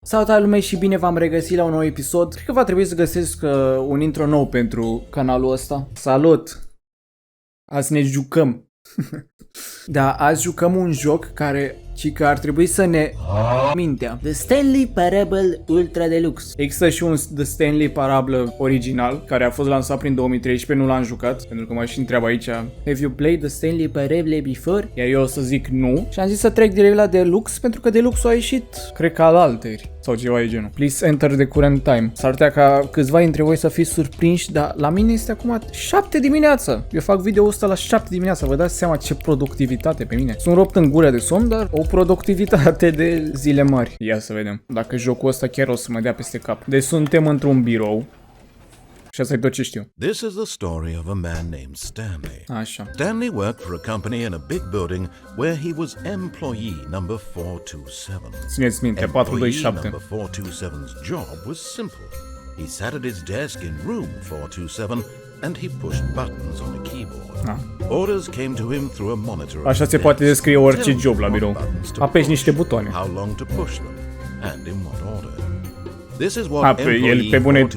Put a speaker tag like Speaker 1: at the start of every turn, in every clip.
Speaker 1: Salutare lume și bine v-am regăsit la un nou episod. Cred că va trebui să găsesc un intro nou pentru canalul ăsta. Salut! Azi ne jucăm. Da, azi jucăm un joc care că ar trebui să ne mintea.
Speaker 2: The Stanley Parable Ultra Deluxe.
Speaker 1: Există și un The Stanley Parable original care a fost lansat prin 2013, nu l-am jucat pentru că mă și întreabă aici Have you played The Stanley Parable before? Iar eu o să zic nu și am zis să trec direct la Deluxe pentru că Deluxe a ieșit, cred că alaltări sau ceva de genul. Please enter the current time. S-ar putea ca câțiva dintre voi să fiți surprinși, dar la mine este acum 7 dimineața. Eu fac video ăsta la 7 dimineața, vă dați seama ce productivitate pe mine. Sunt rupt în gură de somn, dar o productivitate de zile mari. Ia să vedem dacă jocul ăsta chiar o să mă dea peste cap. Deci suntem într-un birou. Și asta e tot ce știu.
Speaker 3: This is the story of a man named Stanley.
Speaker 1: Așa.
Speaker 3: Stanley worked for a company in a big building where he was employee number 427.
Speaker 1: Țineți minte,
Speaker 3: Employee
Speaker 1: 427.
Speaker 3: number 427's job was simple. He sat at his desk in room 427 and he pushed buttons on a keyboard. Orders came to him through a monitor.
Speaker 1: Așa se poate descrie orice job la birou. Apeși niște butoane.
Speaker 3: How long to push them and in what order. This is what
Speaker 1: el pe bune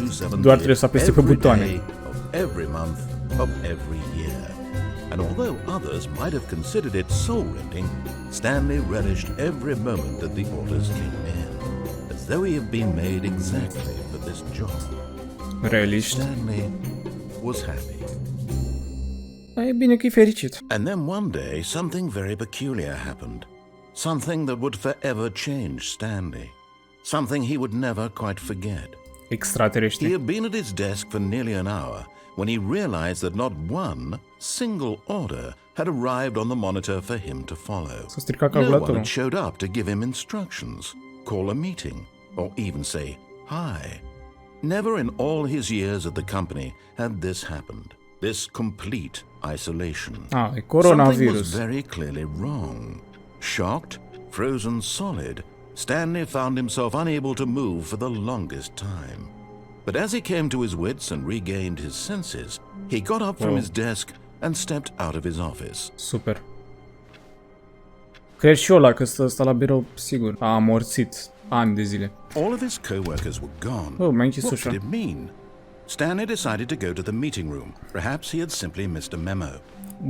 Speaker 1: doar trebuie să apese pe butoane.
Speaker 3: Every month of every year. And although others might have considered it soul-rending, Stanley relished every moment that the orders came in, as though he had been made exactly for this job.
Speaker 1: Realisht.
Speaker 3: Stanley was happy.
Speaker 1: E bine că e fericit.
Speaker 3: And then one day something very peculiar happened. Something that would forever change Stanley. Something he would never quite forget.
Speaker 1: Extraterestri.
Speaker 3: He had been at his desk for nearly an hour when he realized that not one single order had arrived on the monitor for him to follow.
Speaker 1: S-a stricat
Speaker 3: No one
Speaker 1: calculatorul.
Speaker 3: had showed up to give him instructions, call a meeting, or even say hi. Never in all his years at the company had this happened. This complete isolation.
Speaker 1: E
Speaker 3: Something was
Speaker 1: coronavirus.
Speaker 3: very clearly wrong. Shocked, frozen solid, Stanley found himself unable to move for the longest time. But as he came to his wits and regained his senses, he got up from his desk and stepped out of his office.
Speaker 1: Super. Cred și eu la că stă ăsta la birou, sigur. A amorțit ani de zile.
Speaker 3: All of his co-workers were gone.
Speaker 1: Mi-a închis
Speaker 3: What
Speaker 1: ușa.
Speaker 3: did it mean? Stanley decided to go to the meeting room. Perhaps he had simply missed a memo.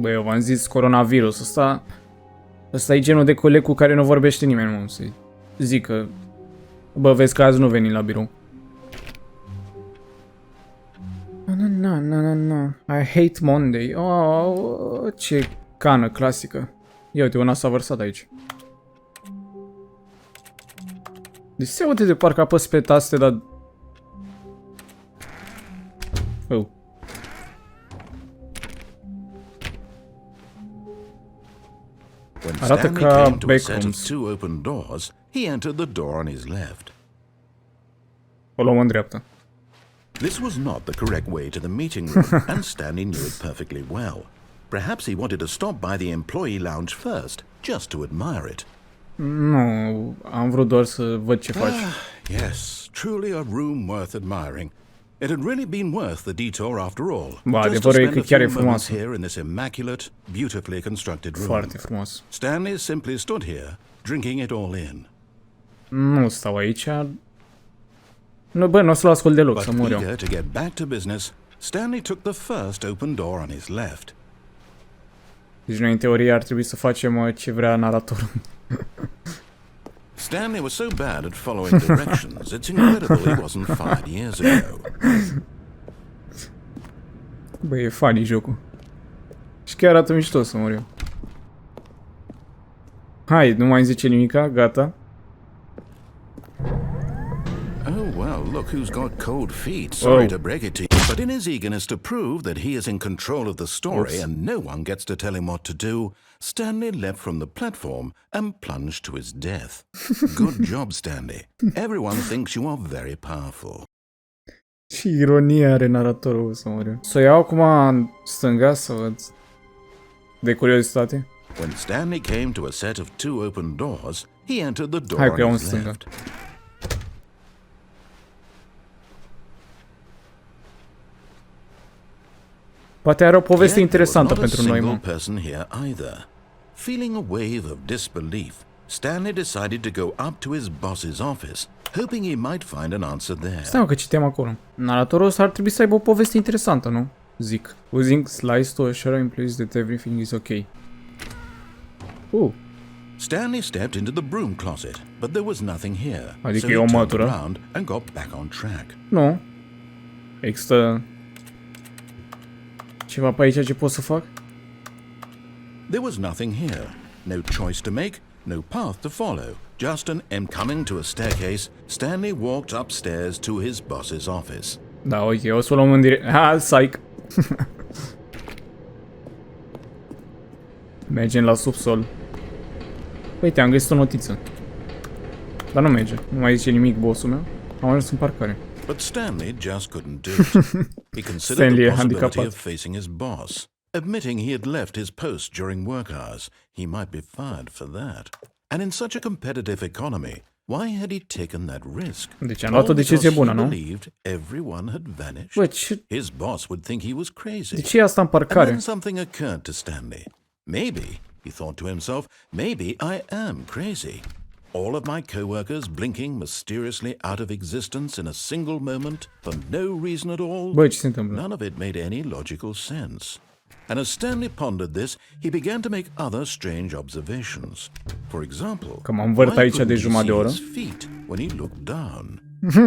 Speaker 1: Bă, eu v-am zis coronavirus. Ăsta e genul de coleg cu care nu vorbește nimeni, mă, să-i zic că... Bă, vezi că azi nu veni la birou. I hate Monday. Oh, ce cană clasică. Ia uite, una s-a vărsat aici. Deci se aude de parcă apăs pe taste, dar... Oh.
Speaker 3: When
Speaker 1: Arată
Speaker 3: Stanley
Speaker 1: ca
Speaker 3: came to a set of
Speaker 1: backrooms.
Speaker 3: two open doors, he entered the door on his left.
Speaker 1: O luăm în dreapta.
Speaker 3: This was not the correct way to the meeting room, and Stanley knew it perfectly well. Perhaps he wanted to stop by the employee lounge first, just to admire it.
Speaker 1: Nu, am vrut doar să văd ce faci.
Speaker 3: Yes, truly a room worth admiring. It had really been worth the detour after all.
Speaker 1: Ba,
Speaker 3: Just to
Speaker 1: adevărul e
Speaker 3: spend
Speaker 1: că
Speaker 3: a
Speaker 1: chiar e
Speaker 3: few moments
Speaker 1: frumoasă.
Speaker 3: here in this immaculate, beautifully constructed room.
Speaker 1: Foarte frumos.
Speaker 3: Stanley simply stood here, drinking it all in.
Speaker 1: Nu stau aici. Nu, bă, nu o să-l ascult deloc, să
Speaker 3: But
Speaker 1: mor eu.
Speaker 3: eager to get back to business, Stanley took the first open door on his left.
Speaker 1: Deci noi, în teorie, ar trebui să facem ce vrea naratorul.
Speaker 3: Stanley was so bad at following directions, it's incredible he wasn't fired years ago.
Speaker 1: Bă, e funny jocul. Și chiar arată mișto să mor eu. Hai, nu mai zice nimica, gata.
Speaker 3: Oh, well, look who's got cold feet. Sorry to break it to you. But in his eagerness to prove that he is in control of the story and no one gets to tell him what to do, Stanley leapt from the platform and plunged to his death. Good job, Stanley. Everyone thinks you are very powerful.
Speaker 1: Ce ironie are naratorul să mor eu. Să iau acum în stânga să văd. De curiozitate.
Speaker 3: When Stanley came to a set of two open doors, he entered the door
Speaker 1: Hai că iau
Speaker 3: on
Speaker 1: în
Speaker 3: his
Speaker 1: stânga.
Speaker 3: left.
Speaker 1: Poate are o poveste
Speaker 3: Yet there was
Speaker 1: interesantă
Speaker 3: not a
Speaker 1: pentru noi,
Speaker 3: single
Speaker 1: mă.
Speaker 3: person here either. Feeling a wave of disbelief, Stanley decided to go up to his boss's office hoping he might find an answer there.
Speaker 1: Stai mă, că citeam acolo. Naratorul ăsta ar trebui să aibă o poveste interesantă, nu? Zic. Using slice to assure employees that everything is okay.
Speaker 3: Stanley stepped into the broom closet, but there was nothing here.
Speaker 1: Adică
Speaker 3: So
Speaker 1: e
Speaker 3: he
Speaker 1: o
Speaker 3: turned
Speaker 1: mătură?
Speaker 3: around and got back on track.
Speaker 1: Nu. Există ceva pe aici ce pot să fac?
Speaker 3: There was nothing here. No choice to make, no path to follow. Just coming to a staircase, Stanley walked upstairs to his boss's office.
Speaker 1: Da, ok, o să o luăm în direct. Ha, psych. Mergem la subsol. Uite, am găsit o notiță. Dar nu merge. Nu mai zice nimic bossul meu. Am ajuns în parcare.
Speaker 3: But Stanley just couldn't do it. He considered the possibility of facing his boss. Admitting he had left his post during work hours, he might be fired for that. And in such a competitive economy, why had he taken that risk?
Speaker 1: Deci am luat o decizie bună, nu?
Speaker 3: Everyone had vanished.
Speaker 1: Bă, ce...
Speaker 3: His boss would think he was crazy.
Speaker 1: De ce e asta în parcare?
Speaker 3: And then something occurred to Stanley. Maybe, he thought to himself, maybe I am crazy. All of my co-workers blinking mysteriously out of existence in a single moment for no reason at all.
Speaker 1: Bă, ce se întâmplă?
Speaker 3: None of it made any logical sense. And as Stanley pondered this, he began to make other strange observations. For example,
Speaker 1: că mă învârt aici de jumătate de oră.
Speaker 3: Feet when he looked down.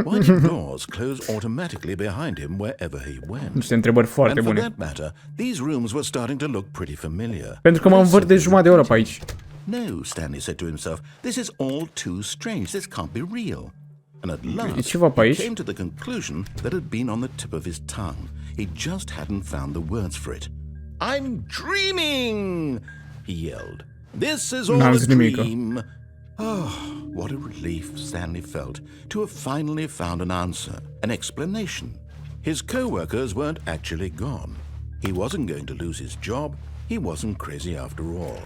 Speaker 3: Why did doors close automatically behind him wherever he went?
Speaker 1: Niște întrebări foarte
Speaker 3: And for
Speaker 1: bune.
Speaker 3: that matter, these rooms were starting to look pretty familiar.
Speaker 1: Pentru că mă învârt de jumătate de oră pe aici.
Speaker 3: No, Stanley said to himself, this is all too strange. This can't be real. And at last,
Speaker 1: ceva pe
Speaker 3: he
Speaker 1: aici?
Speaker 3: came to the conclusion that had been on the tip of his tongue. He just hadn't found the words for it. I'm dreaming, he yelled. This is all a dream. Oh, what a relief Stanley felt to have finally found an answer, an explanation. His co-workers weren't actually gone. He wasn't going to lose his job. He wasn't crazy after all.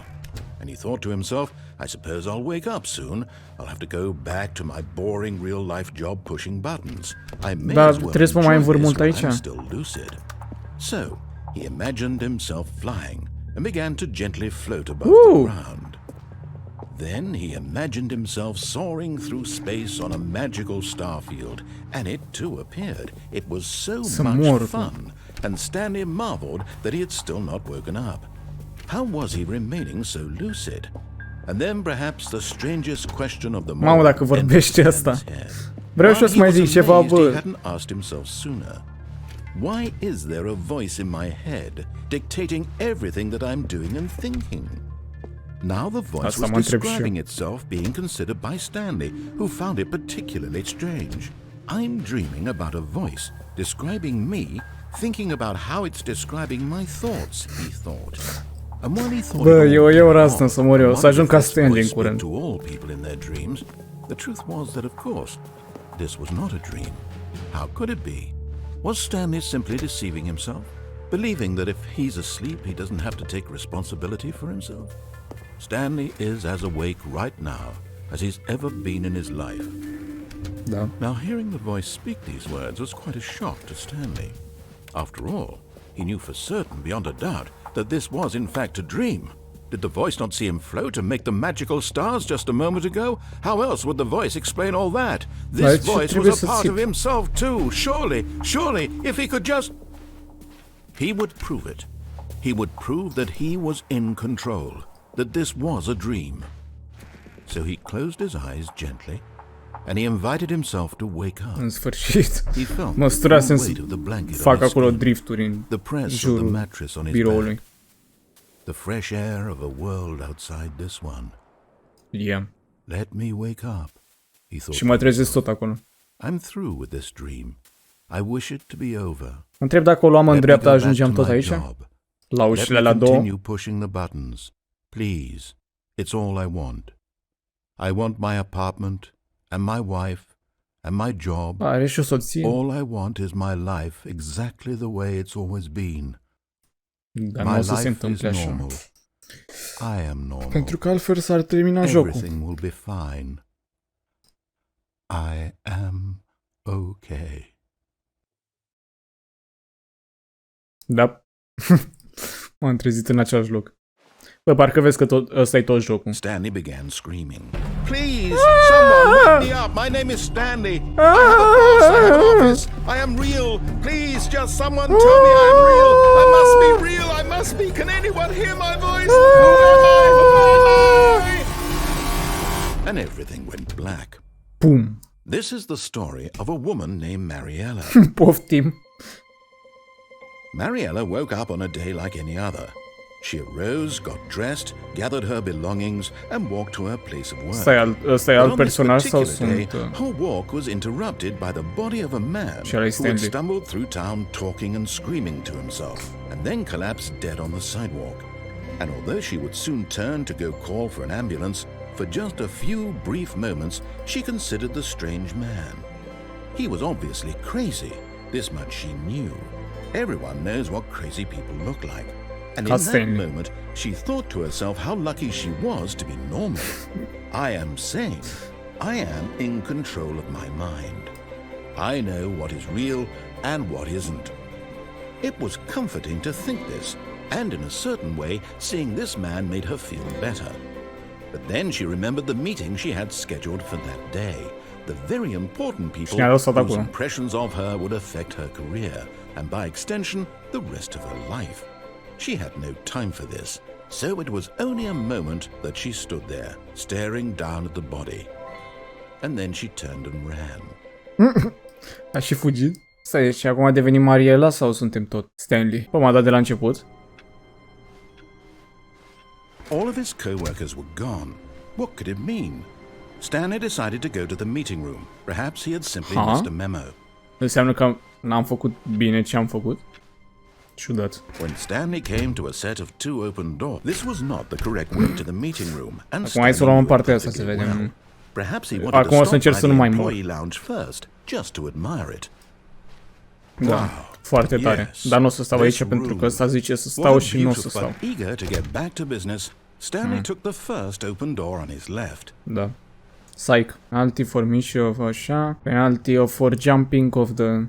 Speaker 3: And he thought to himself, I suppose I'll wake up soon. I'll have to go back to my boring real-life job pushing buttons. I may as well enjoy this while I'm still lucid. So, he imagined himself flying and began to gently float above the ground. Then he imagined himself soaring through space on a magical starfield, and it too appeared. It was so much fun, and Stanley marveled that he had still not woken up. How was he remaining so lucid? And then perhaps the strangest question of the moment.
Speaker 1: Mamă, dacă vorbește asta. Vreau și eu să mai zic ceva, bă.
Speaker 3: He hadn't asked himself sooner. Why is there a voice in my head dictating everything that I'm doing and thinking? Now the voice was describing itself being considered by Stanley, who found it particularly strange. I'm dreaming about a voice describing me, thinking about how it's describing my thoughts, he thought. And while he thought
Speaker 1: bă, e o rastă să mor eu, să ajung ca Stanley în curând.
Speaker 3: To all people in their dreams, the truth was that, of course, this was not a dream. How could it be? Was Stanley simply deceiving himself, believing that if he's asleep, he doesn't have to take responsibility for himself? Stanley is as awake right now as he's ever been in his life.
Speaker 1: Da.
Speaker 3: Now, hearing the voice speak these words was quite a shock to Stanley. After all, he knew for certain, beyond a doubt, that this was in fact a dream. Did the voice not see him float and make the magical stars just a moment ago? How else would the voice explain all that? This voice was a part of himself too. Surely, if he could just... He would prove it. He would prove that he was in control, that this was a dream. So he closed his eyes gently, and he invited himself to wake up.
Speaker 1: În sfârșit.
Speaker 3: He felt
Speaker 1: Mă strasem
Speaker 3: the weight of the blanket
Speaker 1: fac acolo drifturi în
Speaker 3: the press of the
Speaker 1: jurul
Speaker 3: mattress on his
Speaker 1: biroului.
Speaker 3: back. The fresh air of a world outside this one.
Speaker 1: Yeah.
Speaker 3: Let me wake up, he thought.
Speaker 1: Și mă trezesc tot acolo.
Speaker 3: I'm through with this dream. I wish it to be over.
Speaker 1: Întreb dacă o luam în dreapta, ajungeam tot aici? La
Speaker 3: Let
Speaker 1: ușile
Speaker 3: me
Speaker 1: la două?
Speaker 3: continue pushing the buttons. Please. It's all I want. I want my apartment and my wife and my job.
Speaker 1: Are și o soție.
Speaker 3: All I want is my life exactly the way it's always been.
Speaker 1: Dar nu o să se întâmple așa.
Speaker 3: I am normal.
Speaker 1: Pentru că altfel s-ar termina jocul.
Speaker 3: Everything will be fine. I am okay.
Speaker 1: Da. M-am trezit în același loc. Bă, parcă vezi că ăsta e tot jocul.
Speaker 3: Stanley began screaming. Please, someone Look me up. My name is Stanley. I have a boss. I have an office. I am real. Please, just someone tell me I am real. I must be real. I must be. Can anyone hear my voice? Who am I? Who am I? And everything went black.
Speaker 1: Pum.
Speaker 3: This is the story of a woman named Mariella.
Speaker 1: Poftim.
Speaker 3: Mariella woke up on a day like any other. She arose, got dressed, gathered her belongings, and walked to her place of work.
Speaker 1: Ăsta e alt personaj sau
Speaker 3: day,
Speaker 1: sunt...
Speaker 3: her walk was interrupted by the body of a man who had stumbled through town talking and screaming to himself, and then collapsed dead on the sidewalk. And although she would soon turn to go call for an ambulance, for just a few brief moments she considered the strange man. He was obviously crazy, this much she knew. Everyone knows what crazy people look like. And in that moment, she thought to herself how lucky she was to be normal. I am sane. I am in control of my mind. I know what is real and what isn't. It was comforting to think this, and in a certain way, seeing this man made her feel better. But then she remembered the meeting she had scheduled for that day. The very important people whose impressions of her would affect her career, and by extension, the rest of her life. She had no time for this, so it was only a moment that she stood there, staring down at the body. And then she turned and ran.
Speaker 1: A și fugit? Stai, și acum a devenit Mariella sau suntem tot Stanley? Păi m-a dat de la început.
Speaker 3: All of his co-workers were gone. What could it mean? Stanley decided to go to the meeting room. Perhaps he had simply missed a memo.
Speaker 1: Înseamnă că n-am făcut bine ce am făcut? Ciudat.
Speaker 3: When Stanley came to a set of two open doors, this was not the correct way to the meeting room. And
Speaker 1: acum hai să luăm în partea asta să vedem.
Speaker 3: Perhaps he wanted to stop by the employee lounge first, just to admire it.
Speaker 1: Da, foarte tare. Dar nu o să stau aici pentru că ăsta zice să stau și nu o să stau.
Speaker 3: Eager to get back to business, Stanley took the first open door on his left.
Speaker 1: Da. Psych. Penalty for mission, așa. Penalty for jumping of the...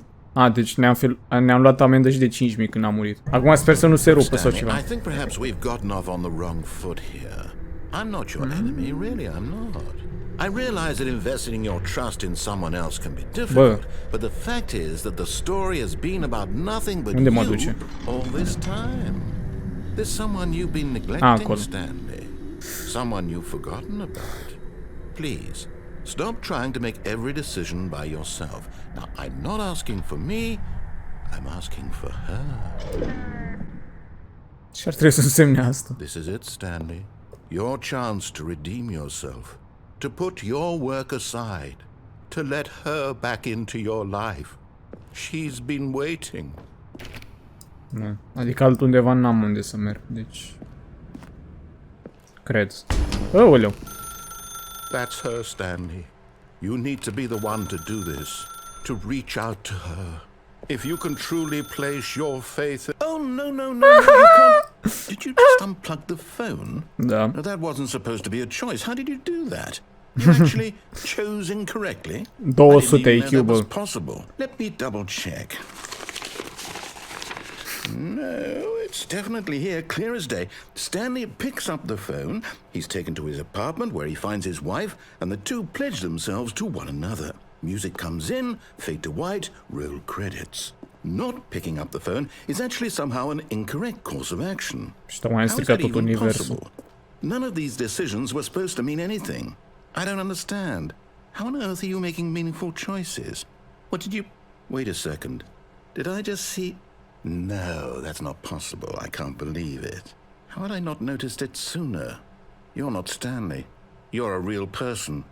Speaker 1: deci ne-am luat amendă și de 5.000 când am murit. Acum sper să nu se rupă sau ceva.
Speaker 3: I think perhaps we've gotten off on the wrong foot here. I'm not your enemy, really I'm not. I realize that investing your trust in someone else can be difficult, but the fact is that the story has been about nothing but you all this time. There's someone you've been neglecting, Stanley. Someone you've forgotten about. Please, stop trying to make every decision by yourself. Now, I'm not asking for me, I'm asking for her.
Speaker 1: Și ar trebui să însemne asta.
Speaker 3: This is it, Stanley. Your chance to redeem yourself. To put your work aside. To let her back into your life. She's been waiting.
Speaker 1: Da. Adică altundeva n-am unde să merg, deci... Cred. Aoleu.
Speaker 3: That's her, Stanley. You need to be the one to do this. To reach out to her. If you can truly place your faith... Oh, no, you can't... Did you just unplug the phone?
Speaker 1: Da.
Speaker 3: No, that wasn't supposed to be a choice. How did you do that? You actually chose incorrectly?
Speaker 1: 200 IQ, bă.
Speaker 3: Possible. Let me double check. No, it's definitely here, clear as day. Stanley picks up the phone. He's taken to his apartment where he finds his wife, and the two pledge themselves to one another. Music comes in, fade to white, roll credits. Not picking up the phone is actually somehow an incorrect course of action. How is that even possible? None of these decisions were supposed to mean anything. I don't understand. How on earth are you making meaningful choices? What did you... Wait a second. Did I just see... No, that's not possible. I can't believe it. How had I not noticed it sooner? You're not Stanley. You're a real person.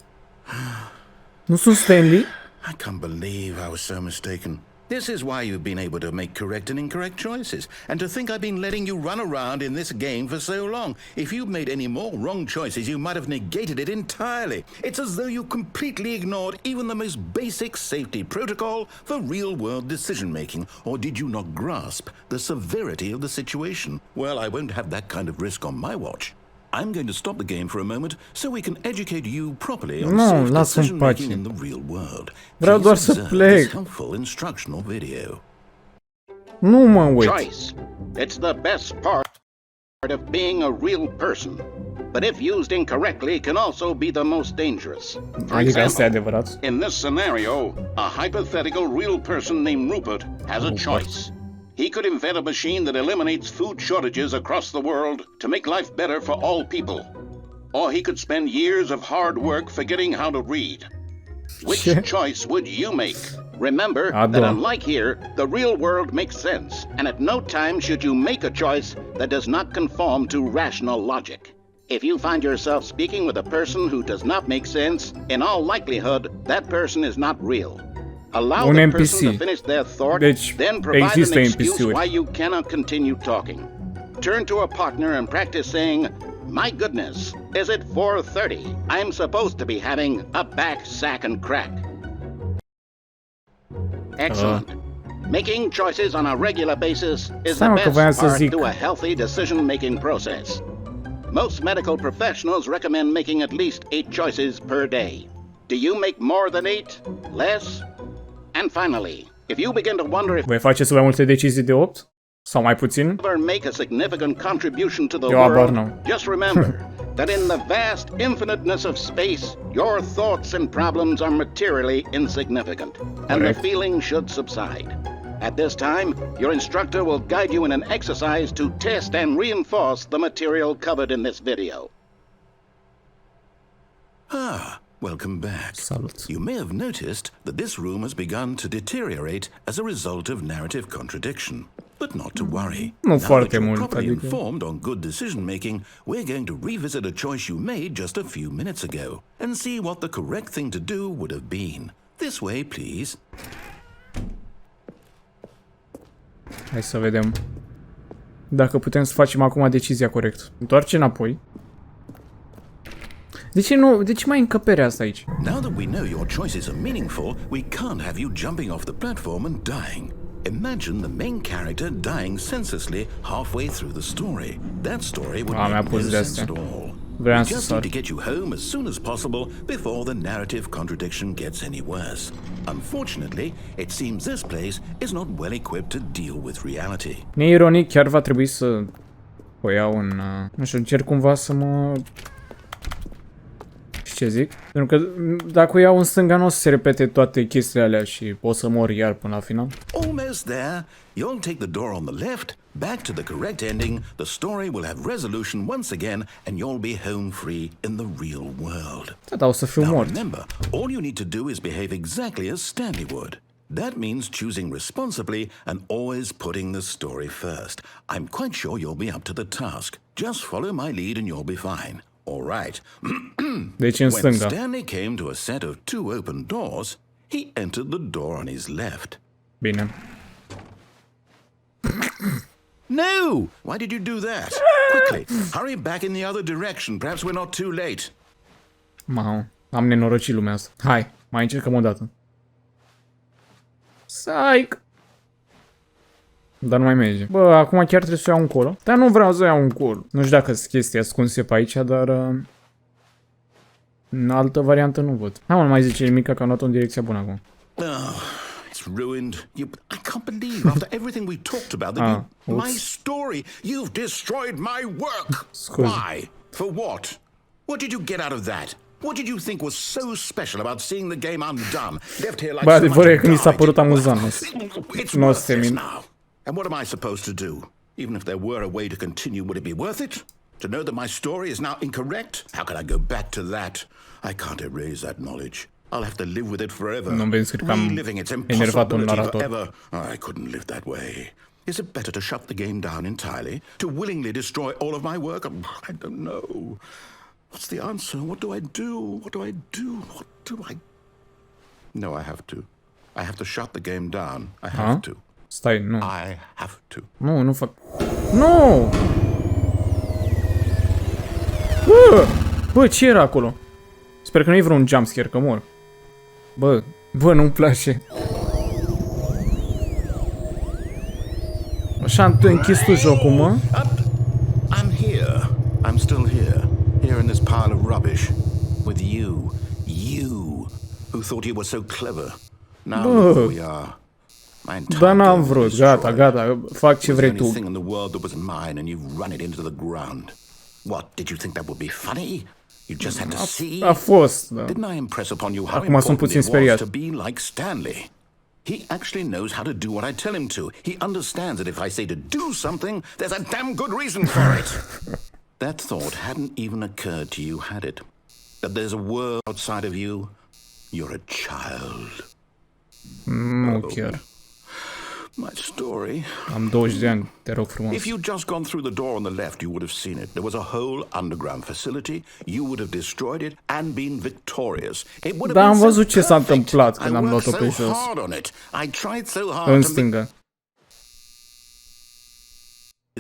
Speaker 1: Nu sunt Stanley?
Speaker 3: I can't believe I was so mistaken. This is why you've been able to make correct and incorrect choices. And to think I've been letting you run around in this game for so long. If you'd made any more wrong choices, you might have negated it entirely. It's as though you completely ignored even the most basic safety protocol for real-world decision-making. Or did you not grasp the severity of the situation? Well, I won't have that kind of risk on my watch. I'm going to stop the game for a moment so we can educate you properly on safe decision-making in the real world.
Speaker 1: Vreau doar să plec.
Speaker 3: Helpful instructional video.
Speaker 1: Nu mă uit.
Speaker 4: Choice. It's the best part of being a real person.
Speaker 3: but if used incorrectly can also be the most dangerous. For
Speaker 1: Adică asta e
Speaker 3: example,
Speaker 1: adevărat.
Speaker 3: in this scenario, a hypothetical real person named Rupert has a choice. He could invent a machine that eliminates food shortages across the world to make life better for all people. Or he could spend years of hard work forgetting how to read. Which choice would you make? Remember that unlike here, the real world makes sense, and at no time should you make a choice that does not conform to rational logic. If you find yourself speaking with a person who does not make sense, in all likelihood, that person is not real. Allow the person to finish their thought, then provide an excuse why you cannot continue talking. Turn to a partner and practice saying, "My goodness, is it 4:30? I'm supposed to be having a back, sack, and crack." Excellent. Making choices on a regular basis is the best part to a healthy decision-making process. Most medical professionals recommend making at least 8 choices per day. Do you make more than 8? Less? And finally, if you begin to wonder if
Speaker 1: Voi faceți mai multe decizii de 8? Sau mai puțin?
Speaker 3: you ever make a significant contribution to the world, just remember that in the vast infiniteness of space, your thoughts and problems are materially insignificant, and the feeling should subside. At this time, your instructor will guide you in an exercise to test and reinforce the material covered in this video.
Speaker 4: Welcome back.
Speaker 1: Salut.
Speaker 4: You may have noticed that this room has begun to deteriorate as a result of narrative contradiction. But not to worry.
Speaker 1: Nu
Speaker 4: Now
Speaker 1: foarte
Speaker 4: that you're
Speaker 1: mult,
Speaker 4: properly
Speaker 1: adică.
Speaker 4: informed on good decision making, we're going to revisit a choice you made just a few minutes ago and see what the correct thing to do would have been. This way, please.
Speaker 1: Hai să vedem dacă putem să facem acum decizia corect. Întoarce înapoi. De ce mai încăperea asta aici?
Speaker 4: Now that we know your choices are meaningful, we can't have you jumping off the platform and dying. Imagine the main character dying senselessly halfway through the story. That story would make no sense at all. We just need to get you home as soon as possible before the narrative contradiction gets any worse. Unfortunately, it seems this place is not well equipped to deal with reality.
Speaker 1: Neironic, chiar va trebui să o iau în... nu știu, încerc cumva să mă... ce zic? Pentru că dacă o iau în stânga nu o să se repete toate chestiile alea și o să mor iar până la final.
Speaker 4: Almost there. You'll take the door on the left, back to the correct ending, the story will have resolution once again, and you'll be home free in the real world.
Speaker 1: Da, o să fiu
Speaker 4: Now
Speaker 1: mort.
Speaker 4: remember, all you need to do is behave exactly as Stanley would. That means choosing responsibly and always putting the story first. I'm quite sure you'll be up to the task. Just follow my lead and you'll be fine. All right.
Speaker 1: Deci în
Speaker 4: When
Speaker 1: stânga.
Speaker 4: Stanley came to a set of 2 open doors, he entered the door on his left.
Speaker 1: Bine.
Speaker 4: No! Why did you do that? Quickly, hurry back in the other direction. Perhaps we're not too late.
Speaker 1: Mau, am nenorocit lumea asta. Hai, mai încercăm o dată. Psych! Dar nu mai merge. Bă, acum chiar trebuie să iau un colo. Dar nu vreau să iau un colo. Nu știu dacă sunt chestii ascunse pe aici, dar... în altă variantă nu văd. Hai mă, nu mai zice nimic că am luat-o în direcția bună acum.
Speaker 4: Oh, it's ruined. I can't believe after everything we talked about that my story, you've destroyed my work. Why? For what? What did you get out of that? What did you think was so special about seeing the game undone? Left here like
Speaker 1: Bă, adevărul e că mi s-a părut amuzant.
Speaker 4: It's worthless now. And what am I supposed to do? Even if there were a way to continue, would it be worth it? To know that my story is now incorrect? How can I go back to that? I can't erase that knowledge. I'll have to live with it forever. Reliving its impossibility forever. I couldn't live that way. Is it better to shut the game down entirely? To willingly destroy all of my work? I don't know. What's the answer? What do I do? What do I do? What do I... No, I have to. I have to shut the game down. I have to.
Speaker 1: Stai, nu.
Speaker 4: I have to.
Speaker 1: Nu, nu fac... Nu! Bă, ce era acolo? Sper că nu e vreun jumpscare, că mor. Bă, nu-mi place. Așa am închis tu jocul, mă?
Speaker 4: I'm here. I'm still here. Here in this pile of rubbish. With you. You. Who thought you were so clever. Now here we are.
Speaker 1: Da, n-am vrut. Gata. Fac ce vrei tu.
Speaker 4: What, did you think that would be funny? You just had to see?
Speaker 1: A fost, da.
Speaker 4: Didn't I impress upon you how
Speaker 1: Acum sunt
Speaker 4: important
Speaker 1: puțin
Speaker 4: it was
Speaker 1: speriat.
Speaker 4: to be like Stanley? He actually knows how to do what I tell him to. He understands that if I say to do something, there's a damn good reason for it. That thought hadn't even occurred to you, had it? That there's a world outside of you? You're a child.
Speaker 1: Nu chiar.
Speaker 4: My story.
Speaker 1: Am 20 de ani, te rog frumos.
Speaker 4: If you'd just gone through the door on the left, you would have seen it. There was a whole underground facility. You would have destroyed it and been victorious. It would have
Speaker 1: Dar am
Speaker 4: been so
Speaker 1: văzut ce s-a
Speaker 4: perfect.
Speaker 1: întâmplat când
Speaker 4: I
Speaker 1: am
Speaker 4: worked
Speaker 1: luat-o pe
Speaker 4: so
Speaker 1: jos.
Speaker 4: hard on it. I tried so
Speaker 1: În
Speaker 4: hard to
Speaker 1: stânga.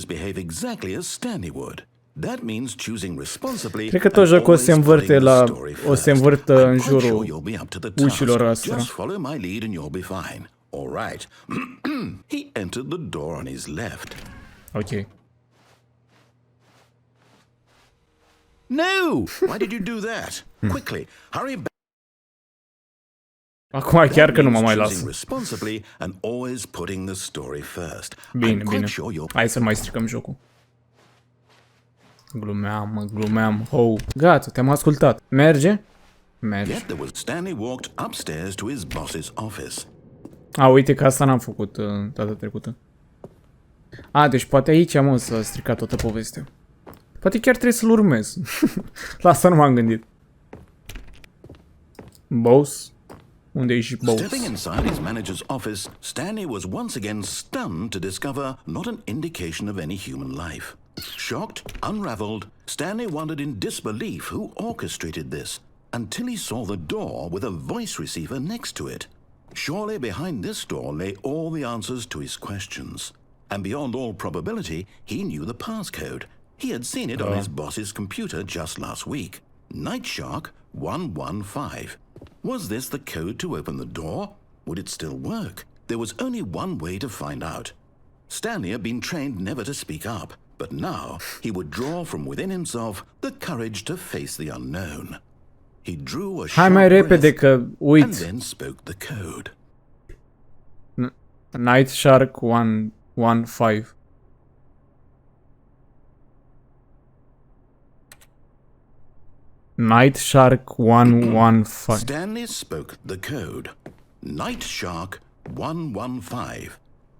Speaker 4: behave exactly as Stanley would. That means choosing responsibly.
Speaker 1: Cred că tot
Speaker 4: and
Speaker 1: jocul se
Speaker 4: always
Speaker 1: învârte
Speaker 4: putting the
Speaker 1: la...
Speaker 4: story
Speaker 1: O se
Speaker 4: first.
Speaker 1: învârtă în
Speaker 4: I'm quite sure
Speaker 1: jurul
Speaker 4: you'll be up to the task.
Speaker 1: ușilor astea.
Speaker 4: Just follow my lead and you'll be fine. All right. He entered the door on his left.
Speaker 1: Ok.
Speaker 4: No! Why did you do that? Quickly, hurry back.
Speaker 1: Acum chiar că nu mă mai las.
Speaker 4: Choosing responsibly and always putting the story first.
Speaker 1: Bine,
Speaker 4: I'm quite
Speaker 1: bine.
Speaker 4: sure you'll...
Speaker 1: Hai să mai stricăm jocul. Glumeam. Ho. Gata, te-am ascultat. Merge? Merge.
Speaker 4: Yet there was Stanley walked upstairs to his boss's office.
Speaker 1: A, uite că asta n-am făcut data trecută. A, deci poate aici, mă, s-a stricat toată povestea. Poate chiar trebuie să-l urmez. La asta nu m-am gândit. Boss? Unde e și boss?
Speaker 4: Stepping inside his manager's office, Stanley was once again stunned to discover not an indication of any human life. Shocked, unraveled, Stanley wondered in disbelief who orchestrated this, until he saw the door with a voice receiver next to it. Surely behind this door lay all the answers to his questions. And beyond all probability, he knew the passcode. He had seen it on his boss's computer just last week. Night Shark 115. Was this the code to open the door? Would it still work? There was only one way to find out. Stanley had been trained never to speak up, but now he would draw from within himself the courage to face the unknown. He drew a
Speaker 1: Hai mai
Speaker 4: sharp
Speaker 1: repede
Speaker 4: breath
Speaker 1: că
Speaker 4: and
Speaker 1: uit.
Speaker 4: then spoke the code.
Speaker 1: Night Shark 115. Night Shark 115.
Speaker 4: Stanley spoke the code. Night Shark 115.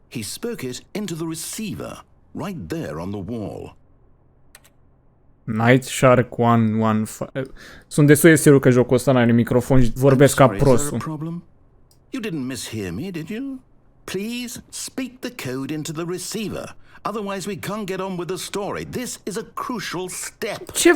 Speaker 4: He spoke it into the receiver, right there on the wall.
Speaker 1: Night Shark 115. Sunt destul de sigur că jocul ăsta n-are microfon și vorbesc ca
Speaker 4: Sorry, is there a
Speaker 1: prostul.
Speaker 4: problem? You didn't mishear me, did you? Please speak the code into the receiver. Otherwise we can't get on with the story. This is a crucial step.
Speaker 1: Ce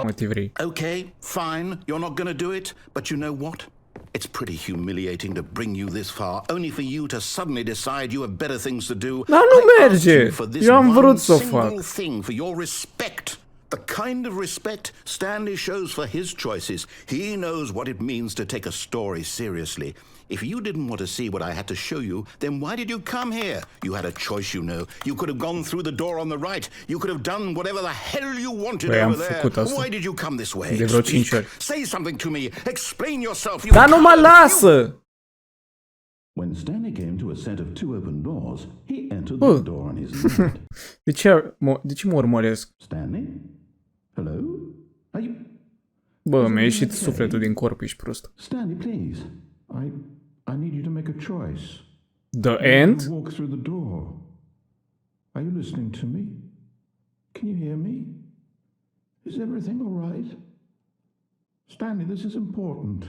Speaker 1: motiv vrei?
Speaker 4: Okay, fine, you're not gonna do it, but you know what? It's pretty humiliating to bring you this far, only for you to suddenly decide you have better things to do.
Speaker 1: Dar nu
Speaker 4: I asked
Speaker 1: merge.
Speaker 4: you for this
Speaker 1: Eu am
Speaker 4: one
Speaker 1: vrut să o
Speaker 4: single
Speaker 1: fac.
Speaker 4: thing, for your respect. The kind of respect Stanley shows for his choices. He knows what it means to take a story seriously. If you didn't want to see what I had to show you, then why did you come here? You had a choice, you know. You could have gone through the door on the right. You could have done whatever the hell you wanted
Speaker 1: Păi am
Speaker 4: over there.
Speaker 1: făcut asta
Speaker 4: Why did you come this way?
Speaker 1: de vreo
Speaker 4: Speak.
Speaker 1: 5 ori.
Speaker 4: Say something to me. Explain yourself. You
Speaker 1: Dar nu mă lasă!
Speaker 3: When Stanley came to a set of two open doors, he entered
Speaker 1: Oh.
Speaker 3: the door on his left.
Speaker 1: De ce mă urmăresc?
Speaker 3: Stanley? Hello? Are you...
Speaker 1: Bă, mi-a ieșit sufletul din corp, ești prost.
Speaker 3: Stanley, please. I need you to make a choice.
Speaker 1: The End?
Speaker 3: You walk through the door. Are you listening to me? Can you hear me? Is everything all right? Stanley, this is important.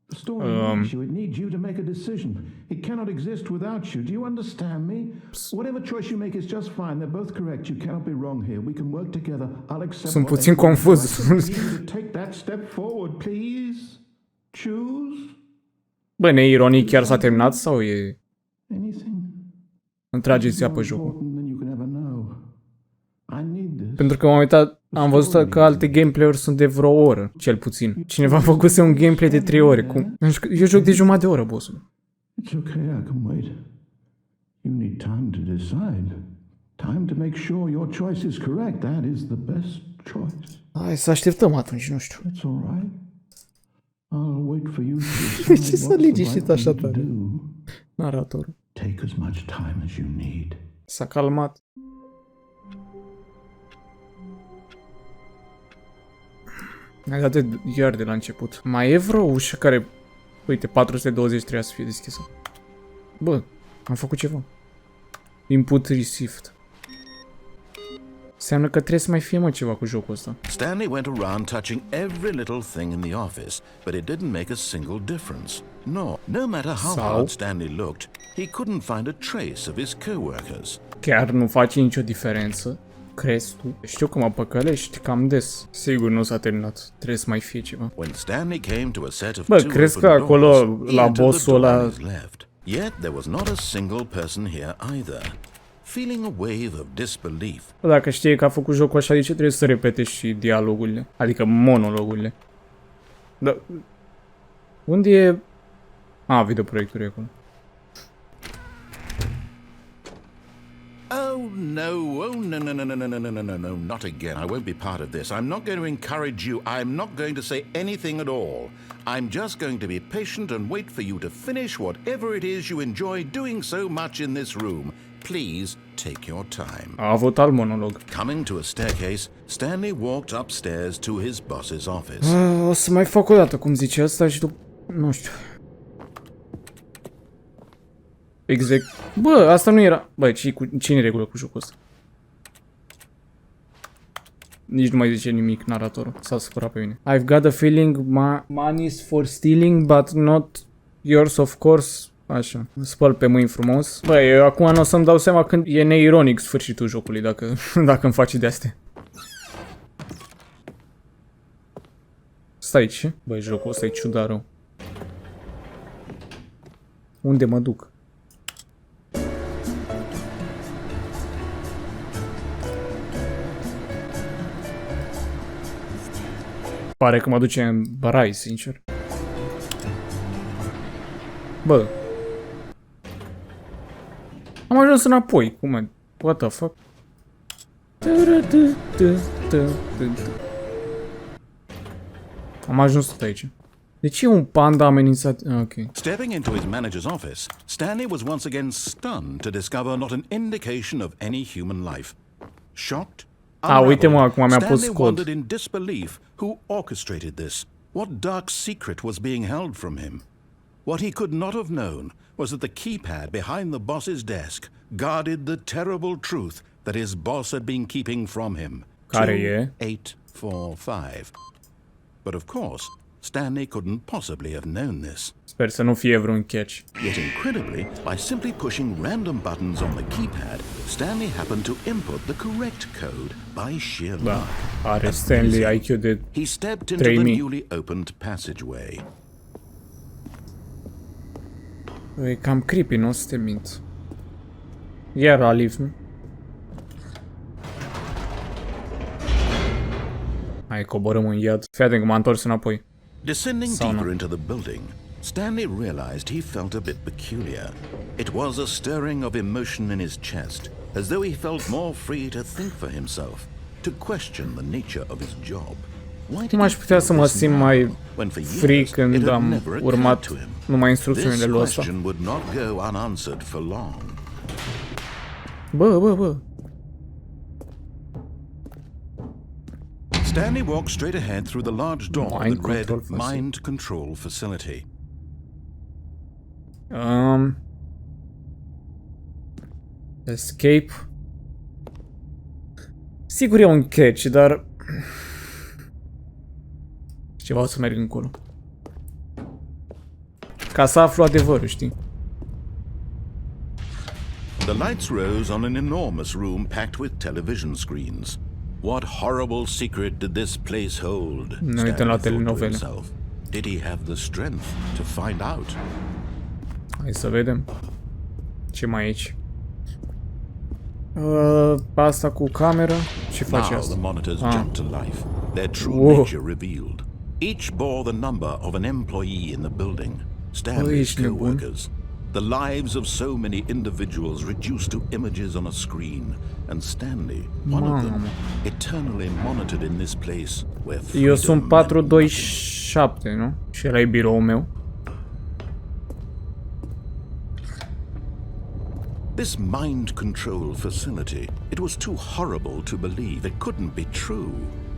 Speaker 3: The story needs you. It needs you to make a decision. It cannot exist without you. Do you understand me? Whatever choice you make is just fine. They're both correct. You cannot be wrong here. We can work together. I'll accept.
Speaker 1: Sunt
Speaker 3: whatever
Speaker 1: puțin
Speaker 3: you want.
Speaker 1: confuz.
Speaker 3: I just need you to take that step forward, please. Choose
Speaker 1: Bă, neironic chiar s-a terminat sau e
Speaker 3: anything.
Speaker 1: întreageți apă
Speaker 3: More
Speaker 1: jocul?
Speaker 3: important than you can ever know. I need this.
Speaker 1: Pentru că m-am uitat, am văzut că alte gameplay-uri sunt de vreo oră, cel puțin. Cineva a făcut un gameplay de 3 ore. Cum? Eu joc de jumătate de oră, bossul.
Speaker 3: It's okay, I can wait. You need time to decide. Time to make sure your choice is correct. That is the best choice.
Speaker 1: Hai să așteptăm atunci, nu știu.
Speaker 3: It's all right. I'll wait for you to
Speaker 1: De
Speaker 3: decide
Speaker 1: ce s-a
Speaker 3: what's the
Speaker 1: liniștit
Speaker 3: right
Speaker 1: așa
Speaker 3: thing to
Speaker 1: tare?
Speaker 3: do.
Speaker 1: Naratorul.
Speaker 3: Take as much time as you need.
Speaker 1: S-a calmat. Ai dat iar de la început. Mai e vreo ușă care... Uite, 420 trebuia să fie deschisă. Bă, am făcut ceva. Input received. Înseamnă că trebuie să mai fie ceva cu jocul ăsta.
Speaker 3: Stanley went around touching every little thing in the office, but it didn't make a single difference. No matter how hard Stanley looked, he couldn't find a trace of his co-workers.
Speaker 1: Chiar nu face nicio diferență? Crezi tu? Știu că mă păcălești cam des. Sigur nu s-a terminat. Trebuie să mai fie ceva.
Speaker 3: When Stanley came to a set of
Speaker 1: Bă, crezi că acolo, la bossul ăla...
Speaker 3: Yet there was not a single person here either. Feeling a wave of disbelief.
Speaker 1: Bă, dacă știi că a făcut jocul așa, de ce trebuie să repete și dialogurile? Adică monologurile. Da. Unde e... videoproiectul e acolo.
Speaker 3: Oh no, not again. I won't be part of this. I'm not going to encourage you. I'm not going to say anything at all. I'm just going to be patient and wait for you to finish whatever it is you enjoy doing so much in this room. Please take your time.
Speaker 1: A avut alt monolog.
Speaker 3: Coming to a staircase, Stanley walked upstairs to his boss's office.
Speaker 1: O să mai fac o dată, cum zice asta și după... Nu știu. Exact. Bă, asta nu era... Bă, cine regulă cu jocul ăsta? Nici nu mai zice nimic naratorul. S-a supărat pe mine. I've got a feeling money's for stealing, but not yours, of course. Așa. Spăl pe mâini frumos. Bă, eu acum nu o să-mi dau seama când e neironic sfârșitul jocului, dacă îmi faci de astea. Stai, ce? Băi, jocul ăsta e ciudat rău. Unde mă duc? Pare că mă duce în barai, sincer. Bă. Am ajuns înapoi. Cum e? What the fuck? Am ajuns tot aici. De ce e un panda amenințat? Ok.
Speaker 3: Stepping into his manager's office, Stanley was once again stunned to discover not an indication of any human life. Shocked?
Speaker 1: Uite mă, acum mi-a pus
Speaker 3: Stanley
Speaker 1: cod.
Speaker 3: wondered in disbelief who orchestrated this. What dark secret was being held from him? What he could not have known was that the keypad behind the boss's desk guarded the terrible truth that his boss had been keeping from him.
Speaker 1: Care e?
Speaker 3: 2845. But of course, Stanley couldn't possibly have known this.
Speaker 1: Sper să nu fie vreun catch.
Speaker 3: Yet incredibly, by simply pushing random buttons on the keypad, Stanley happened to input the correct code by sheer
Speaker 1: Da,
Speaker 3: luck.
Speaker 1: are Stanley IQ de
Speaker 3: He stepped into
Speaker 1: 3000.
Speaker 3: the newly opened passageway.
Speaker 1: E cam creepy, nu o să te mint. Era lift, nu? Hai, coborâm în iad. Fii atent că m-a întors înapoi.
Speaker 3: Descending
Speaker 1: Sauna.
Speaker 3: deeper into the building, Stanley realized he felt a bit peculiar. It was a stirring of emotion in his chest, as though he felt more free to think for himself, to question the nature of his job. Why did
Speaker 1: Cum
Speaker 3: he
Speaker 1: aș putea să mă
Speaker 3: feel
Speaker 1: simt
Speaker 3: this
Speaker 1: mai
Speaker 3: now, when for
Speaker 1: free
Speaker 3: years
Speaker 1: când
Speaker 3: it had
Speaker 1: am
Speaker 3: never occurred
Speaker 1: urmat
Speaker 3: to him?
Speaker 1: numai instrucțiunile
Speaker 3: This
Speaker 1: lui ăsta?
Speaker 3: question would not go unanswered for long.
Speaker 1: Bă.
Speaker 3: Stanley walked straight ahead through the large door
Speaker 1: Mind
Speaker 3: that read
Speaker 1: control facility.
Speaker 3: Mind Control Facility.
Speaker 1: Escape. Sigur e un catch, dar... Ceva o să merg încolo. Ca să aflu adevărul, știi?
Speaker 3: The lights rose on an enormous room packed with television screens. What horrible secret did this place hold?
Speaker 1: Ne uităm
Speaker 3: Stanley
Speaker 1: la
Speaker 3: thought to
Speaker 1: telenovele.
Speaker 3: himself. Did he have the strength to find out?
Speaker 1: Hai să vedem. Ce mai e aici? Asta cu camera. Ce face
Speaker 3: Now
Speaker 1: asta?
Speaker 3: the monitors jumped to life, their true
Speaker 1: Whoa.
Speaker 3: nature revealed. Each bore the number of an employee in the building, Stanley's
Speaker 1: ești nebun.
Speaker 3: co-workers. The lives of so many individuals reduced to images on a screen, and Stanley, one of them, eternally monitored in this place where
Speaker 1: Eu sunt
Speaker 3: freedom
Speaker 1: 427, nu? Și ăla e biroul meu.
Speaker 3: This mind control facility, it was too horrible to believe. It couldn't be true.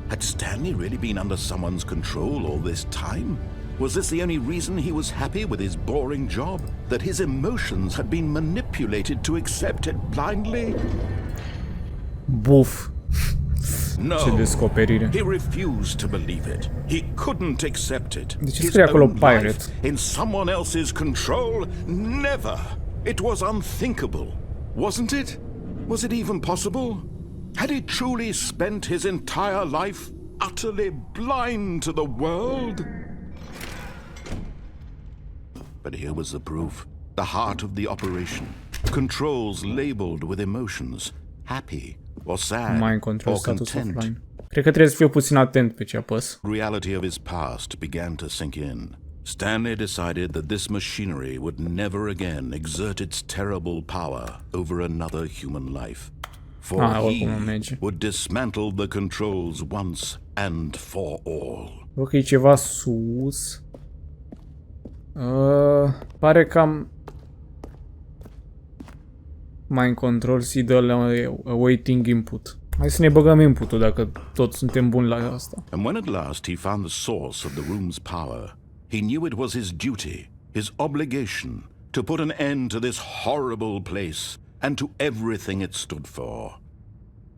Speaker 3: Had Stanley really been under someone's control all this time? Was this the only reason he was happy with his boring job? That his emotions had been manipulated to accept it blindly?
Speaker 1: Buf.
Speaker 3: No,
Speaker 1: Ce descoperire.
Speaker 3: he refused to believe it. He couldn't accept it.
Speaker 1: De ce
Speaker 3: His
Speaker 1: scrie acolo
Speaker 3: own
Speaker 1: pirate?
Speaker 3: life in someone else's control? Never. It was unthinkable. Wasn't it? Was it even possible? Had he truly spent his entire life utterly blind to the world? But here was the proof. The heart of the operation. Controls labeled with emotions. Happy or sad
Speaker 1: Mai în control
Speaker 3: or
Speaker 1: status
Speaker 3: content.
Speaker 1: offline. Cred că trebuie să fiu puțin atent pe ce apăs.
Speaker 3: Reality of his past began to sink in. Stanley decided that this machinery would never again exert its terrible power over another human life. For he
Speaker 1: oricum merge.
Speaker 3: would dismantle the controls once and for all.
Speaker 1: Văd că e ceva sus. Pare cam... Mai în control și dă la awaiting input. Hai să ne băgăm inputul dacă tot suntem buni la asta.
Speaker 3: And when at last he found the source of the room's power, he knew it was his duty, his obligation, to put an end to this horrible place and to everything it stood for.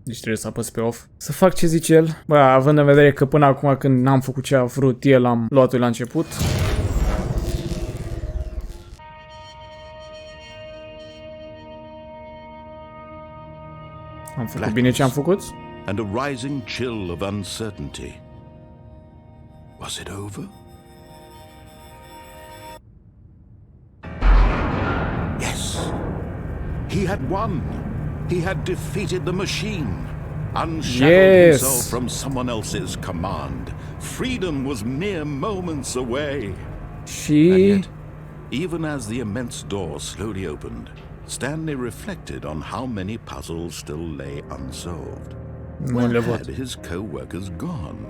Speaker 1: Deci trebuie să apăs pe off. Să fac ce zice el. Bă, având în vedere că până acum când n-am făcut ce a vrut el, am luat-o la început. Am făcut bine ce am făcut?
Speaker 3: And a rising chill of uncertainty. Was it over? Yes. He had won. He had defeated the machine. Unshackled himself from someone else's command. Freedom was mere moments away.
Speaker 1: Și...
Speaker 3: And yet, even as the immense door slowly opened, Stanley reflected on how many puzzles still lay unsolved. Where had his co-workers gone?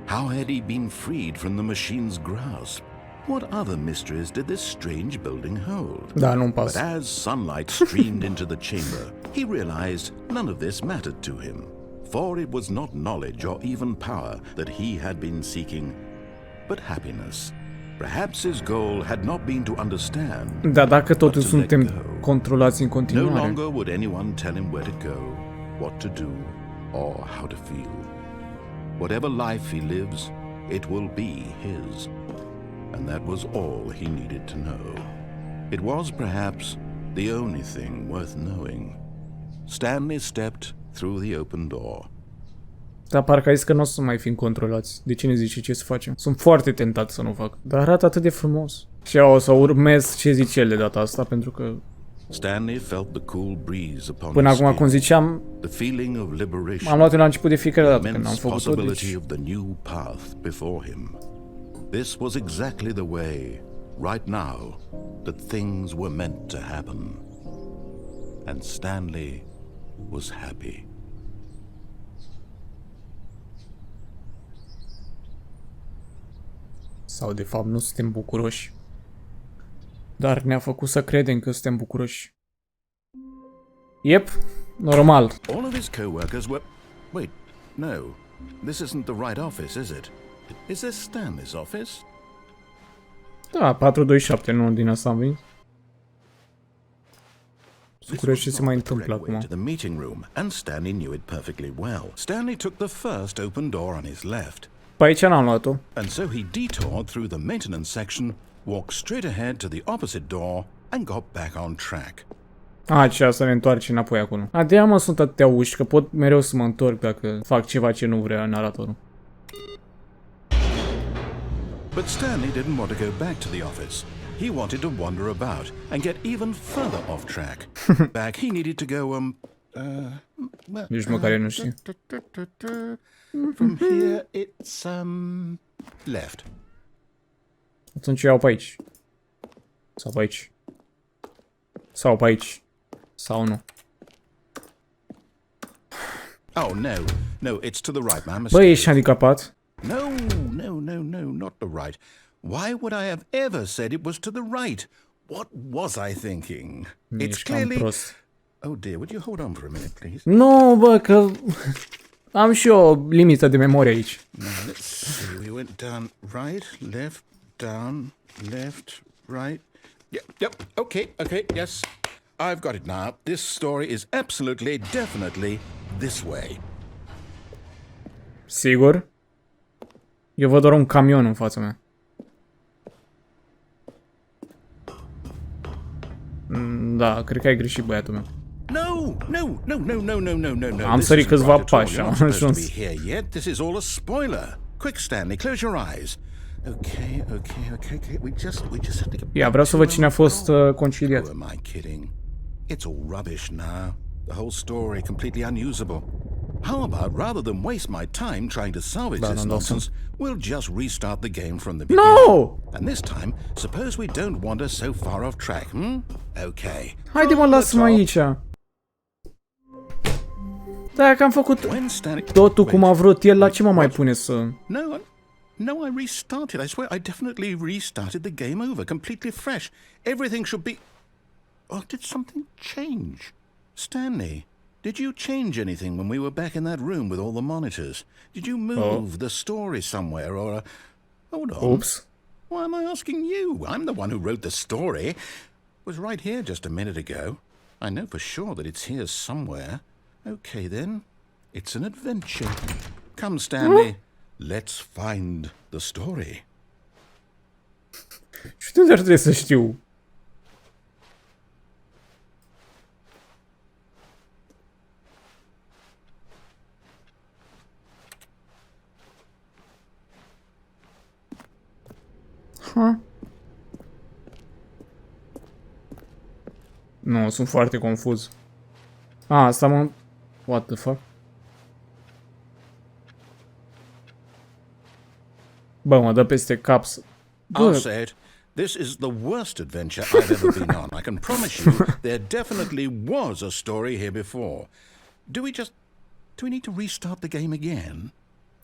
Speaker 3: How had he been freed from the machine's grasp? What other mysteries did this strange building hold?
Speaker 1: Da, nu-mi
Speaker 3: But
Speaker 1: pasă.
Speaker 3: as sunlight streamed into the chamber, he realized none of this mattered to him. For it was not knowledge or even power that he had been seeking, but happiness. Perhaps his goal had not been to understand.
Speaker 1: Da, dacă totuși
Speaker 3: but to let
Speaker 1: suntem
Speaker 3: go.
Speaker 1: controlați în
Speaker 3: No
Speaker 1: continuare.
Speaker 3: longer would anyone tell him where to go, what to do, or how to feel. Whatever life he lives, it will be his. And that was all he needed to know. It was perhaps the only thing worth knowing. Stanley stepped through the open door.
Speaker 1: Dar parcă ai zis că nu o să mai fim controlați. De ce ne zice ce să facem? Sunt foarte tentat să nu fac. Dar arată atât de frumos. Și o să urmez ce zice el de data asta, pentru că...
Speaker 3: Stanley felt the cool breeze upon
Speaker 1: Până
Speaker 3: his
Speaker 1: acum, cum
Speaker 3: skin,
Speaker 1: ziceam,
Speaker 3: the feeling of liberation,
Speaker 1: am luat-o la început de fiecare dată când am
Speaker 3: immense
Speaker 1: făcut-o,
Speaker 3: possibility
Speaker 1: deci...
Speaker 3: of the new path before him. This was exactly the way, right now, that things were meant to happen. And Stanley was happy.
Speaker 1: Sau de fapt nu suntem bucuroși. Dar ne-a făcut să credem că suntem bucuroși. Yep, normal.
Speaker 3: All of his co-workers were... Wait, no. This isn't the right office, is it? Is this Stanley's office?
Speaker 1: Da, 427, nu din asta am venit. Să curios ce se mai întâmplă acum.
Speaker 3: To the meeting room, and Stanley knew it perfectly well. Stanley took the first open door on his left.
Speaker 1: Pe aici n-am luat-o.
Speaker 3: And so he detoured through the maintenance section, walked straight ahead to the opposite door, and got back on track.
Speaker 1: Aceea să ne întoarce înapoi acolo. De-aia mă sunt atâtea uși, că pot mereu să mă întorc dacă fac ceva ce nu vrea naratorul.
Speaker 3: But Stanley didn't want to go back to the office. He wanted to wander about and get even further off track. Back, he needed to go,
Speaker 1: Nici măcar nu știu.
Speaker 3: From here, it's, left.
Speaker 1: Atunci iau pe aici. Sau pe aici. Sau pe aici. Sau nu.
Speaker 3: Oh, no. No, it's to the right, man.
Speaker 1: Băi, ești handicapat?
Speaker 3: No, not the right. Why would I have ever said it was to the right? What was I thinking? It's
Speaker 1: Ești cam
Speaker 3: clearly...
Speaker 1: prost.
Speaker 3: Oh dear, would you hold on for a minute, please?
Speaker 1: Nu, bă, că... am și eu o limită de memorie aici.
Speaker 3: Now, let's see. We went down, right, left, down, left, right. Yep. Okay. Yes, I've got it now. This story is absolutely, definitely this way.
Speaker 1: Sigur? Eu văd doar un camion în fața mea. Da, cred că ai greșit, băiatul meu.
Speaker 3: No.
Speaker 1: Am sărit câțiva pași, am ajuns.
Speaker 3: This is all a spoiler. Quick, Stanley, close your eyes. Okay. We just have to get.
Speaker 1: Ia, vreau să văd cine a fost conciliat.
Speaker 3: Who am I kidding? It's all rubbish now. The whole story completely unusable. How about, rather than waste my time trying to salvage this nonsense, we'll just restart the game from the beginning.
Speaker 1: No!
Speaker 3: And this time, suppose we don't wander so far off track, Okay.
Speaker 1: Haide-mă, lasă-mă aici. Da, că am făcut totul cum a vrut el, la ce mă mai pune să...
Speaker 3: No, I restarted. I swear, I definitely restarted the game over, completely fresh. Everything should be... Oh, did something change? Stanley, did you change anything when we were back in that room with all the monitors? Did you move the story somewhere, or... Hold on.
Speaker 1: Oops.
Speaker 3: Why am I asking you? I'm the one who wrote the story. It was right here just a minute ago. I know for sure that it's here somewhere. Okay, then. It's an adventure. Come, Stanley. Let's find the story.
Speaker 1: Și de unde ar trebui să știu? Nu, sunt foarte confuz. Asta mă... What the fuck? Bă, mă dă peste cap.
Speaker 3: I'll say it. This is the worst adventure I've ever been on. I can promise you there definitely was a story here before. Do we need to restart the game again?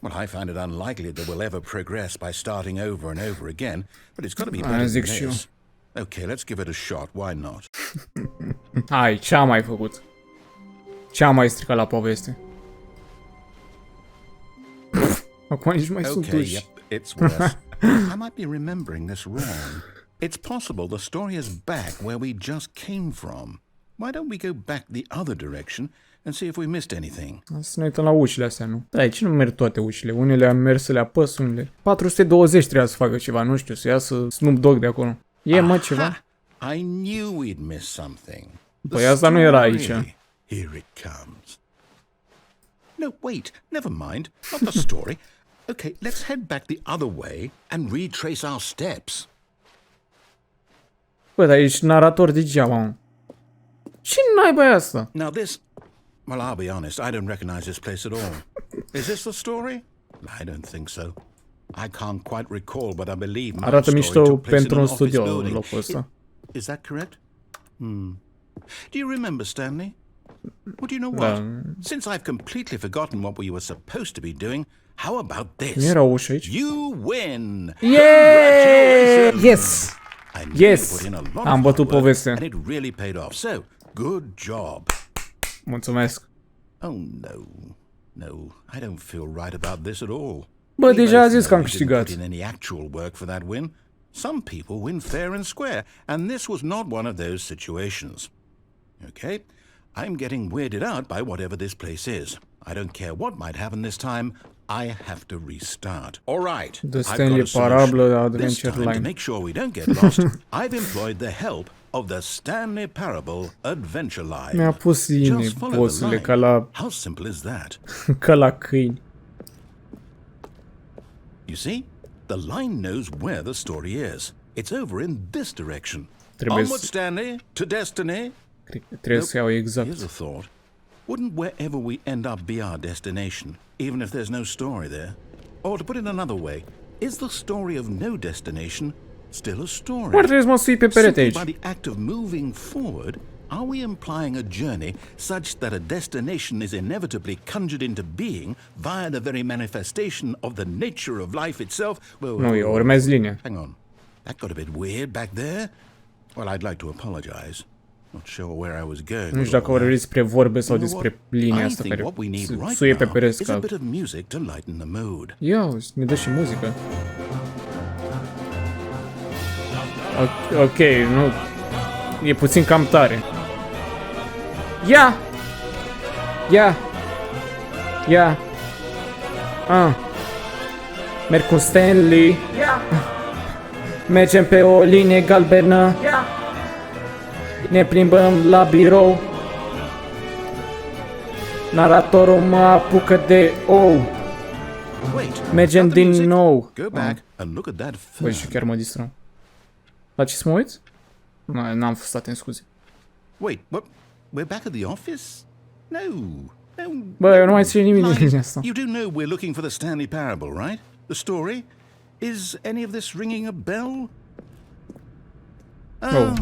Speaker 3: Well, I find it unlikely that we'll ever progress by starting over and over again, but it's got to be better than this. Okay, let's give it a shot. Why not?
Speaker 1: Hai, ce-am mai făcut? Ce-am mai stricat la poveste? Acum nici mai sunt duși.
Speaker 3: Yep, it's worse. I might be remembering this wrong. It's possible the story is back where we just came from. Why don't we go back the other direction and see if we missed anything?
Speaker 1: Să ne uităm la ușile astea, nu? Da, aici nu merg toate ușile. Unele am mers să le apăs, unele... 420 trebuia să facă ceva, nu știu, să iasă Snoop Dogg de acolo. E, mă, ceva?
Speaker 3: I knew we'd miss something.
Speaker 1: Păi asta nu era aici.
Speaker 3: Here it comes. No, wait, never mind. Not the story. Okay, let's head back the other way and retrace our steps.
Speaker 1: Bă, dar ești narator degeaba, mă. Ce naiba e asta?
Speaker 3: Now this... Well, I'll be honest, I don't recognize this place at all. Is this the story? I don't think so. I can't quite recall, but I believe my
Speaker 1: Arată
Speaker 3: story
Speaker 1: mișto
Speaker 3: took place in
Speaker 1: pentru
Speaker 3: an
Speaker 1: un
Speaker 3: office
Speaker 1: studio
Speaker 3: building.
Speaker 1: locul ăsta.
Speaker 3: Is that correct? Do you remember, Stanley? Well, do you know what? Since I've completely forgotten what we were supposed to be doing, how about this?
Speaker 1: Nu era o ușă aici?
Speaker 3: You win!
Speaker 1: Yeah! Yes!
Speaker 3: I knew
Speaker 1: Yes!
Speaker 3: you put in a lot
Speaker 1: Am
Speaker 3: of
Speaker 1: bătut
Speaker 3: hard work,
Speaker 1: povestea.
Speaker 3: and it really paid off. So, good job.
Speaker 1: Mulțumesc.
Speaker 3: Oh, no, I don't feel right about this at all.
Speaker 1: Bă, deja a zis că am
Speaker 3: We didn't
Speaker 1: câștigat.
Speaker 3: put in any actual work for that win. Some people win fair and square, and this was not one of those situations. Okay? I'm getting weirded out by whatever this place is. I don't care what might happen this time. I have to restart. All right.
Speaker 1: The
Speaker 3: I've
Speaker 1: Stanley
Speaker 3: got a solution.
Speaker 1: Parable
Speaker 3: This
Speaker 1: Adventure
Speaker 3: time, to
Speaker 1: Line.
Speaker 3: make sure we don't get lost, I've employed the help of the Stanley Parable Adventure Line.
Speaker 1: Mi-a pus ini
Speaker 3: Just follow the
Speaker 1: bosurile
Speaker 3: line.
Speaker 1: ca la,
Speaker 3: How simple is that?
Speaker 1: ca la câini.
Speaker 3: You see? The line knows where the story is. It's over in this direction.
Speaker 1: Trebuie
Speaker 3: Onward,
Speaker 1: să,
Speaker 3: Stanley, to destiny.
Speaker 1: cred că trebuie să iau
Speaker 3: Here's
Speaker 1: exact.
Speaker 3: a thought. Wouldn't wherever we end up be our destination, even if there's no story there? Or to put it another way, is the story of no destination still a story?
Speaker 1: Ar trebui să mă sui pe perete
Speaker 3: Simply
Speaker 1: aici.
Speaker 3: by the act of moving forward, are we implying a journey such that a destination is inevitably conjured into being via the very manifestation of the nature of life itself?
Speaker 1: Nu, eu urmez linia.
Speaker 3: Hang on. That got a bit weird back there. Well, I'd like to apologize. Not sure where I was going.
Speaker 1: Nu știu dacă ori despre vorbe sau despre linia asta care suie pe pereți ca... Ia, ne dă și muzică. Ok, nu... E puțin cam tare. Ia! Ia! Ia! Merg cu Stanley. Mergem pe o linie galbenă. Ne plimbăm la birou. Naratorul mă apucă de ou. Mergem din nou. Băi, și chiar mă distrau. La ce să mă uit? N-am fost atent, scuze.
Speaker 3: Wait, what? We're back at the office? No.
Speaker 1: Bă, eu nu mai țin nimic din asta.
Speaker 3: You do know we're looking for the Stanley Parable, right? The story? Is any of this ringing a bell? Oh,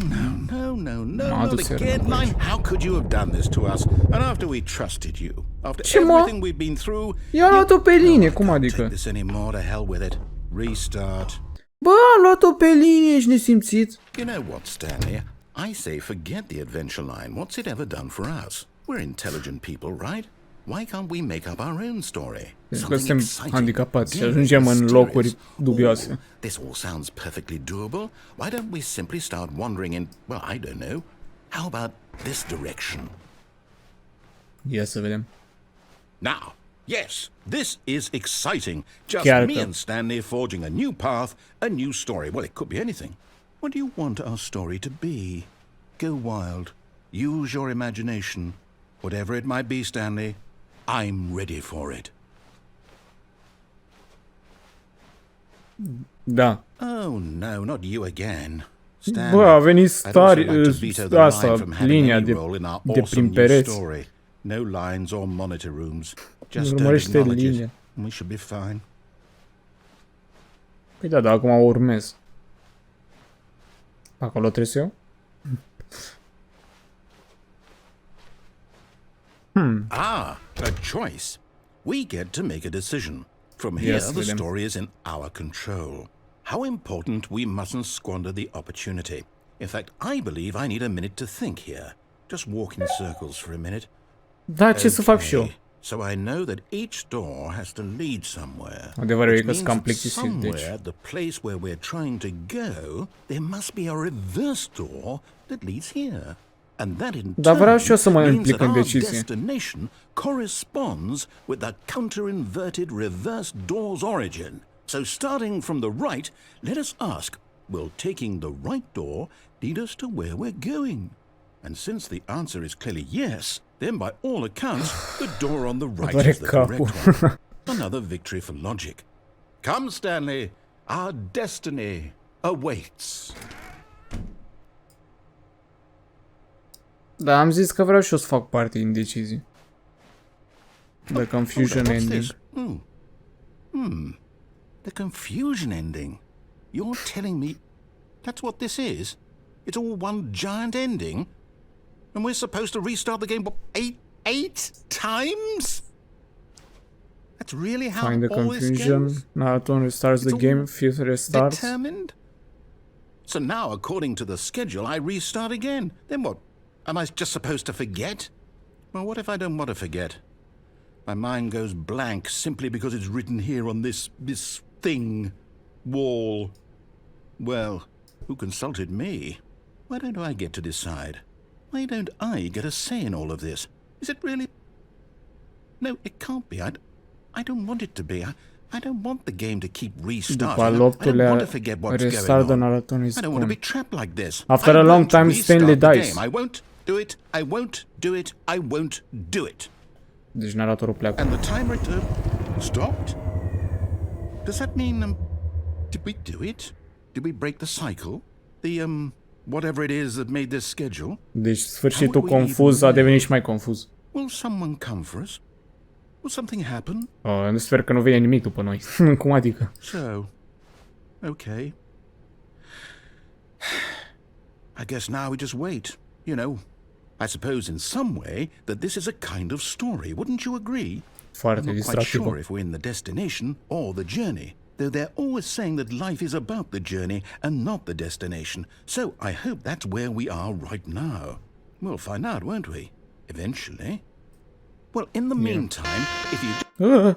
Speaker 3: no, not again, Line. How could you have done this to us? And after we trusted you, after everything we've been through,
Speaker 1: I-a luat-o pe linie, cum adică?
Speaker 3: Take this anymore, to hell with it. Restart.
Speaker 1: Bă, am luat-o pe linie, ești nesimțit.
Speaker 3: You know what, Stanley? I say forget the adventure line. What's it ever done for us? We're intelligent people, right? Why can't we make up our own story?
Speaker 1: Pentru că suntem handicapați și ajungem în locuri dubioase.
Speaker 3: This all sounds perfectly doable. Why don't we simply start wandering in, well, I don't know. How about this direction?
Speaker 1: Ia să vedem.
Speaker 3: Now, yes, this is exciting. Just me and Stanley forging a new path, a new story. Well, it could be anything. What do you want our story to be? Go wild. Use your imagination. Whatever it might be, Stanley, I'm ready for it.
Speaker 1: Da.
Speaker 3: Oh, no, not you again.
Speaker 1: Bă, a venit asta, linia de prin pereți.
Speaker 3: No lines or monitor rooms. Just don't acknowledge it. We should be fine.
Speaker 1: Păi da, dar acum o urmez. Acolo trebuie să eu?
Speaker 3: Ah, a choice. We get to make a decision. From here, the story is in our control. How important we mustn't squander the opportunity. In fact, I believe I need a minute to think here. Just walk in circles for a minute.
Speaker 1: Da, ce să fac și eu?
Speaker 3: So I know that each door has to lead somewhere.
Speaker 1: Adevărul e că sunt cam plictisit, deci.
Speaker 3: The place where we're trying to go, there must be a reverse door that leads here. And that in turn means that our destination corresponds with the counter-inverted reverse door's origin. So starting from the right, let us ask, will taking the right door lead us to where we're going? And since the answer is clearly yes, then by all accounts, the door on the right is the correct one. Another victory for logic. Come, Stanley, our destiny awaits.
Speaker 1: Da, am zis că vreau și eu să fac parte din decizii. The confusion ending.
Speaker 3: The confusion ending. You're telling me that's what this is? It's all one giant ending? And we're supposed to restart the game, what, eight times? That's really how
Speaker 1: Find the
Speaker 3: all this
Speaker 1: confusion.
Speaker 3: goes?
Speaker 1: Marathon restarts the game, fifth restarts.
Speaker 3: Determined? So now, according to the schedule, I restart again. Then what? Am I just supposed to forget? Well, what if I don't want to forget? My mind goes blank simply because it's written here on this thing, wall. Well, who consulted me? Why don't I get to decide? Why don't I get a say in all of this? Is it really? No, it can't be. I don't want it to be. I don't want the game to keep restarting. I don't want to forget what's going on. I don't want to be trapped like this.
Speaker 1: After a long time, Stanley dies.
Speaker 3: I won't do it. I won't do it. I won't do it.
Speaker 1: Deci naratorul pleacă.
Speaker 3: And the timer stopped? Does that mean did we do it? Did we break the cycle? The whatever it is that made this schedule?
Speaker 1: Deci sfârșitul confuz a devenit și mai confuz.
Speaker 3: Will someone come for us? Will something happen?
Speaker 1: Sper că nu vine nimic după noi. Cum adică?
Speaker 3: So, okay. I guess now we just wait, you know. I suppose in some way that this is a kind of story, wouldn't you agree?
Speaker 1: Foarte
Speaker 3: I'm not quite
Speaker 1: distractivă.
Speaker 3: sure if we're in the destination or the journey, though they're always saying that life is about the journey and not the destination. So I hope that's where we are right now. We'll find out, won't we? Eventually. Well, in the meantime, if you...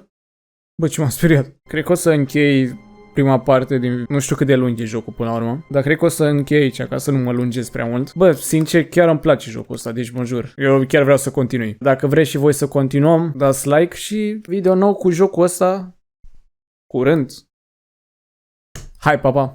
Speaker 1: Bă, ce m-am speriat. Cred că o să închei prima parte din... Nu știu cât de lung e jocul până la urmă, dar cred că o să închei aici, ca să nu mă lungesc prea mult. Bă, sincer, chiar îmi place jocul ăsta, deci mă jur. Eu chiar vreau să continui. Dacă vreți și voi să continuăm, dați like și video nou cu jocul ăsta curând. Hai, pa, pa!